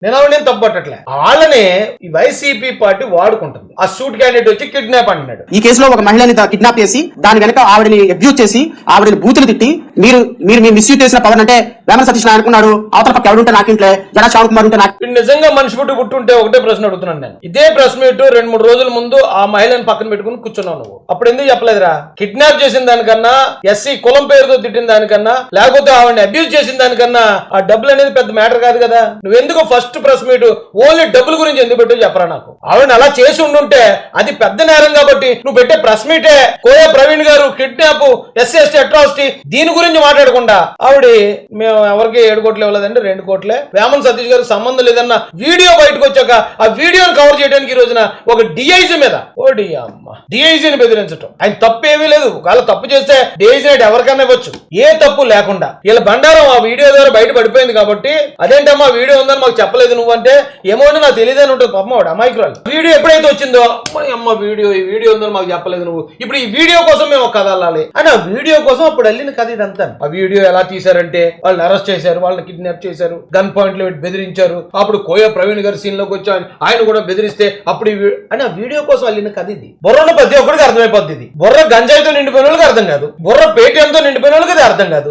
నేను ఆవిడని తప్పట్టట్లే. వాళ్ళనే ఈ వైసీపీ పార్టీ వాడుకుంటుంది. ఆ సూట్ క్యాండిడేట్ వచ్చి కిడ్నాప్ అంటున్నాడు. ఈ కేసులో ఒక మహిళని కిడ్నాప్ చేసి దాని వెనక ఆవిడని అబ్యూజ్ చేసి ఆవిడని బూతులు తిట్టి మీరు మిస్యూజ్ చేసిన పవన్ అంటే వేమన సతీష్ అనుకున్నాడు. అవతల పక్క ఎవడుంటే నాకింట్లే జన శ్యామ్ కుమార్ ఉంటే నాకు. నిజంగా మనిషి పుట్టుంటే ఒకటే ప్రశ్న అడుగుతున్నాను నేను. ఇదే ప్రెస్ మీట్ 2-3 రోజుల ముందు ఆ మహిళని పక్కన పెట్టుకుని కూర్చున్నావు నువ్వు. అప్పుడు ఎందుకు చెప్పలేదురా? కిడ్నాప్ చేసిన దానికన్నా, ఎస్సీ కులం పేరుతో తిట్టిన దానికన్నా, లేకపోతే ఆవిడని అబ్యూజ్ చేసిన దానికన్నా ఆ డబ్బులు అనేది పెద్ద మ్యాటర్ కాదు కదా. నువ్వెందుకు ఫస్ట్ ప్రెస్ మీట్ ఓన్లీ డబ్బుల గురించి ఎందుకు పెట్టు చెప్పరా నాకు. ఆవిడని అలా చేసి ఉండుంటే అది పెద్ద నేరం కాబట్టి నువ్వు పెట్టే ప్రెస్ మీటే కోయ ప్రవీణ్ గారు కిడ్నాప్, SC/ST అట్రాసిటీ దీని గురించి మాట్లాడకుండా ఆవిడ మేము ఎవరికి 7 కోట్లు ఇవ్వలేదండి, 2 కోట్లే, వేమన సతీష్ గారికి సంబంధం లేదన్న వీడియో బయటకు వచ్చాక ఆ వీడియోని కవర్ చేయడానికి ఈ రోజున ఒక DIG మీద DIGని బెదిరించడం ఆయన తప్పు ఏమీ లేదు. ఒకవేళ తప్పు చేస్తే DIG ఎవరికైనా ఇవ్వచ్చు, ఏ తప్పు లేకుండా. వీళ్ళ బండారం ఆ వీడియో ద్వారా బయట పడిపోయింది కాబట్టి అదేంటమ్మా వీడియో ఉందని మాకు చెప్పలేదు నువ్వు అంటే ఏమో నాకు తెలియదని ఉంటుంది పాపం వాడు అమాయకురాలు. వీడియో ఎప్పుడైతే వచ్చిందో అమ్మ ఈ వీడియో ఉందని మాకు చెప్పలేదు నువ్వు, ఇప్పుడు ఈ వీడియో కోసం మేము ఒక కథ అల్లాలి అని ఆ వీడియో కోసం అప్పుడు వెళ్ళిన కథ ఇదంతా. ఆ వీడియో ఎలా తీశారంటే వాళ్ళని అరెస్ట్ చేశారు, వాళ్ళని కిడ్నాప్ చేశారు, గన్ పాయింట్ లో బెదిరించారు. అప్పుడు కోయ ప్రవీణ్ గారి సీన్ లోకి వచ్చి ఆయన కూడా బెదిరిస్తే అప్పుడు అని ఆ వీడియో కోసం వెళ్ళిన కథ ఇది. బుర్రను ప్రతి ఒక్కడికి అర్థమైపోద్ది. ఇది బుర్ర గంజాయితో నిండిపోయిన వాళ్ళకి అర్థం కాదు, బుర్ర పేటీఎంతో నిండిపోయిన వాళ్ళకి అది అర్థం కాదు.